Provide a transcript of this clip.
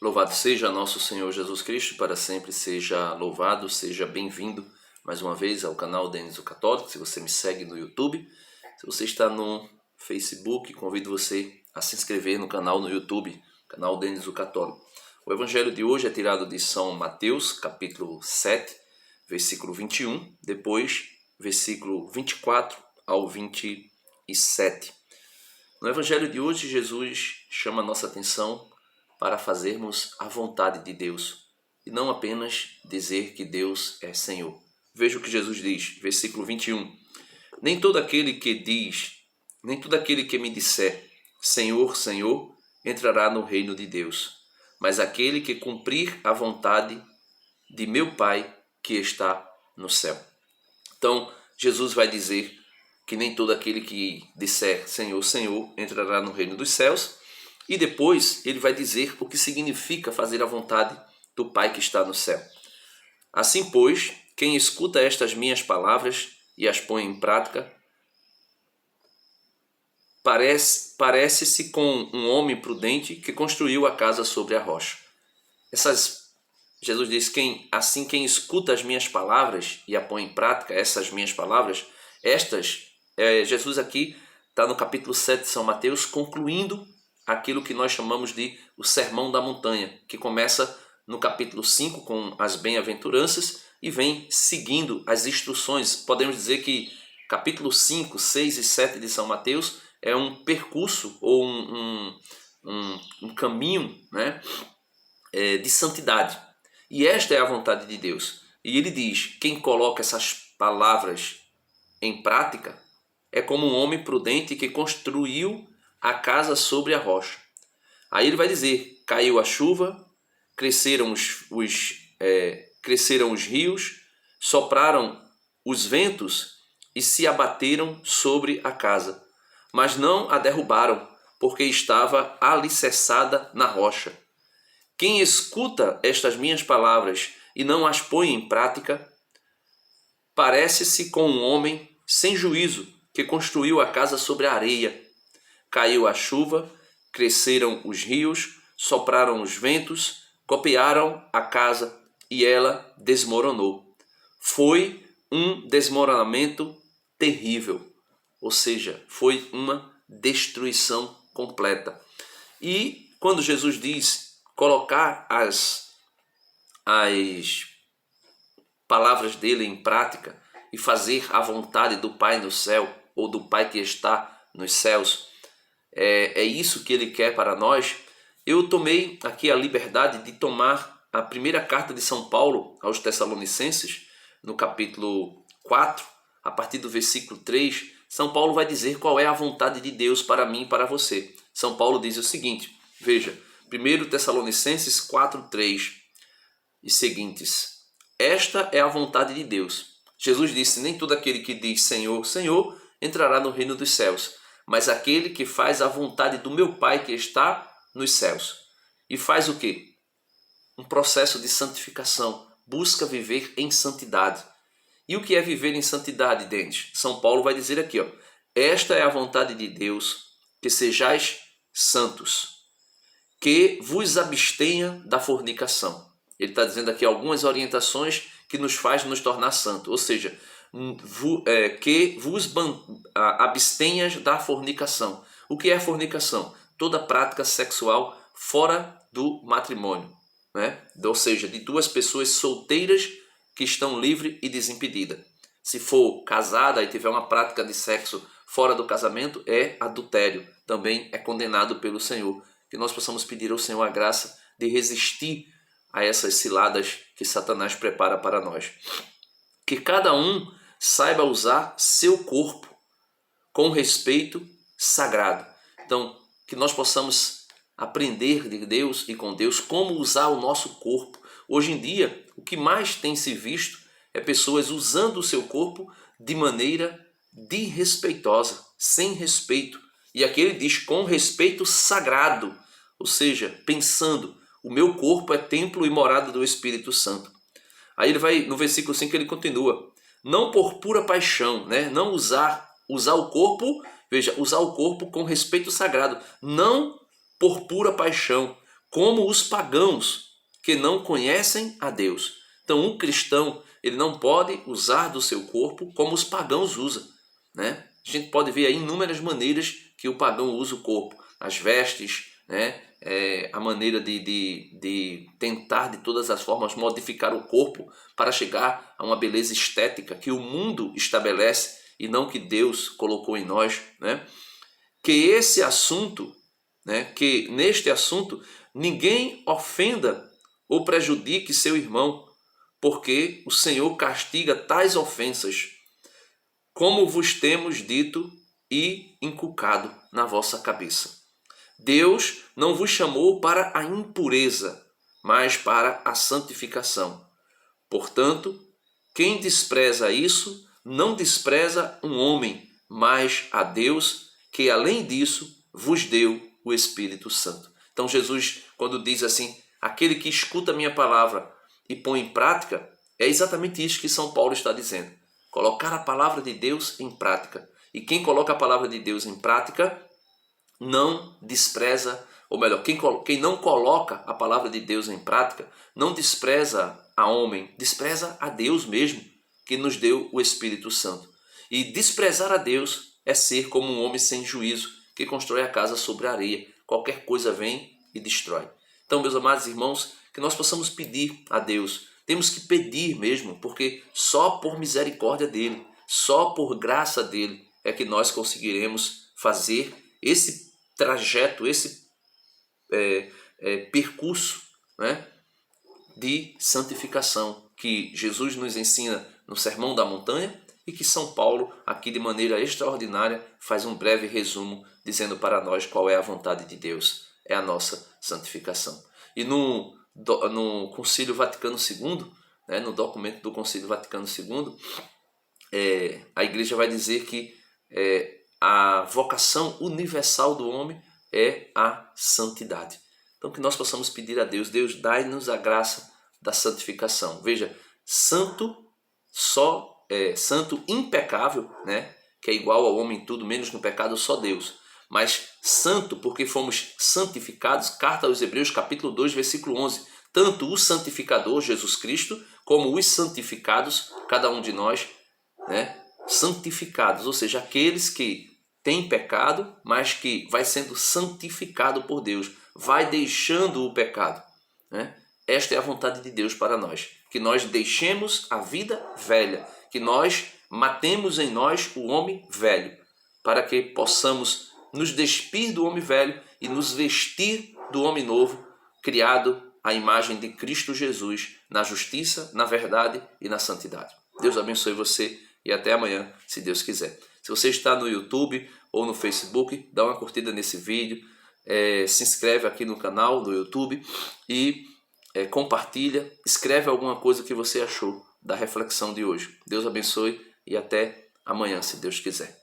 Louvado seja nosso Senhor Jesus Cristo, para sempre seja louvado, seja bem-vindo mais uma vez ao canal Denis o Católico. Se você me segue no YouTube, se você está no Facebook, convido você a se inscrever no canal no YouTube, canal Denis o Católico. O evangelho de hoje é tirado de São Mateus, capítulo 7, versículo 21, depois versículo 24 ao 27. No evangelho de hoje, Jesus chama a nossa atenção para fazermos a vontade de Deus e não apenas dizer que Deus é Senhor. Veja o que Jesus diz, versículo 21. Nem todo aquele que me disser Senhor, Senhor, entrará no reino de Deus, mas aquele que cumprir a vontade de meu Pai que está no céu. Então, Jesus vai dizer que nem todo aquele que disser Senhor, Senhor, entrará no reino dos céus. E depois ele vai dizer o que significa fazer a vontade do Pai que está no céu. Assim, pois, quem escuta estas minhas palavras e as põe em prática, parece-se com um homem prudente que construiu a casa sobre a rocha. Jesus diz, quem escuta as minhas palavras e a põe em prática, essas minhas palavras, Jesus aqui está no capítulo 7 de São Mateus, concluindo aquilo que nós chamamos de o Sermão da Montanha, que começa no capítulo 5 com as bem-aventuranças e vem seguindo as instruções. Podemos dizer que capítulo 5, 6 e 7 de São Mateus é um percurso ou um caminho, né, de santidade. E esta é a vontade de Deus. E ele diz, quem coloca essas palavras em prática é como um homem prudente que construiu a casa sobre a rocha. Aí ele vai dizer, caiu a chuva, cresceram os rios, sopraram os ventos e se abateram sobre a casa, mas não a derrubaram, porque estava alicerçada na rocha. Quem escuta estas minhas palavras e não as põe em prática, parece-se com um homem sem juízo que construiu a casa sobre a areia. Caiu a chuva, cresceram os rios, sopraram os ventos, golpearam a casa e ela desmoronou. Foi um desmoronamento terrível, ou seja, foi uma destruição completa. E quando Jesus diz colocar as palavras dele em prática e fazer a vontade do Pai no céu ou do Pai que está nos céus, é isso que ele quer para nós. Eu tomei aqui a liberdade de tomar a primeira carta de São Paulo aos Tessalonicenses, no capítulo 4, a partir do versículo 3, São Paulo vai dizer qual é a vontade de Deus para mim e para você. São Paulo diz o seguinte, veja, 1 Tessalonicenses 4, 3 e seguintes, esta é a vontade de Deus. Jesus disse, nem todo aquele que diz Senhor, Senhor, entrará no reino dos céus, mas aquele que faz a vontade do meu Pai que está nos céus. E faz o quê? Um processo de santificação. Busca viver em santidade. E o que é viver em santidade, Denis? São Paulo vai dizer aqui, esta é a vontade de Deus, que sejais santos, que vos abstenha da fornicação. Ele está dizendo aqui algumas orientações que nos faz nos tornar santos, ou seja, que vos abstenhas da fornicação. O que é fornicação? Toda prática sexual fora do matrimônio, né? Ou seja, de duas pessoas solteiras que estão livres e desimpedidas. Se for casada e tiver uma prática de sexo fora do casamento, é adultério. Também é condenado pelo Senhor. Que nós possamos pedir ao Senhor a graça de resistir a essas ciladas que Satanás prepara para nós. Que cada um saiba usar seu corpo com respeito sagrado. Então, que nós possamos aprender de Deus e com Deus como usar o nosso corpo. Hoje em dia, o que mais tem se visto é pessoas usando o seu corpo de maneira desrespeitosa, sem respeito. E aqui ele diz com respeito sagrado, ou seja, pensando, o meu corpo é templo e morada do Espírito Santo. Aí ele vai, no versículo 5 ele continua, não por pura paixão, né? Não usar o corpo, veja, usar o corpo com respeito sagrado, não por pura paixão, como os pagãos que não conhecem a Deus. Então, um cristão, ele não pode usar do seu corpo como os pagãos usam, né? A gente pode ver aí inúmeras maneiras que o pagão usa o corpo, as vestes, né? A maneira de tentar de todas as formas modificar o corpo para chegar a uma beleza estética que o mundo estabelece e não que Deus colocou em nós, né? Que esse assunto, né? Que neste assunto ninguém ofenda ou prejudique seu irmão, porque o Senhor castiga tais ofensas, como vos temos dito e inculcado na vossa cabeça. Deus não vos chamou para a impureza, mas para a santificação. Portanto, quem despreza isso, não despreza um homem, mas a Deus, que além disso vos deu o Espírito Santo. Então Jesus, quando diz assim, aquele que escuta a minha palavra e põe em prática, é exatamente isso que São Paulo está dizendo. Colocar a palavra de Deus em prática. E quem coloca a palavra de Deus em prática não despreza, ou melhor, quem não coloca a palavra de Deus em prática, não despreza a homem, despreza a Deus mesmo, que nos deu o Espírito Santo. E desprezar a Deus é ser como um homem sem juízo, que constrói a casa sobre a areia. Qualquer coisa vem e destrói. Então, meus amados irmãos, que nós possamos pedir a Deus. Temos que pedir mesmo, porque só por misericórdia dele, só por graça dele, é que nós conseguiremos fazer esse trajeto, esse percurso, né, de santificação que Jesus nos ensina no Sermão da Montanha e que São Paulo, aqui de maneira extraordinária, faz um breve resumo dizendo para nós qual é a vontade de Deus, é a nossa santificação. E no Concílio Vaticano II, né, no documento do Concílio Vaticano II, a Igreja vai dizer que a vocação universal do homem é a santidade. Então que nós possamos pedir a Deus, Deus, dai-nos a graça da santificação. Veja, santo santo impecável, né? Que é igual ao homem em tudo, menos no pecado, só Deus. Mas santo porque fomos santificados, carta aos Hebreus capítulo 2, versículo 11. Tanto o santificador, Jesus Cristo, como os santificados, cada um de nós, né? Santificados, ou seja, aqueles que têm pecado, mas que vai sendo santificado por Deus, vai deixando o pecado, né? Esta é a vontade de Deus para nós, que nós deixemos a vida velha, que nós matemos em nós o homem velho, para que possamos nos despir do homem velho e nos vestir do homem novo, criado à imagem de Cristo Jesus, na justiça, na verdade e na santidade. Deus abençoe você e até amanhã, se Deus quiser. Se você está no YouTube ou no Facebook, dá uma curtida nesse vídeo, se inscreve aqui no canal do YouTube e compartilha, escreve alguma coisa que você achou da reflexão de hoje. Deus abençoe e até amanhã, se Deus quiser.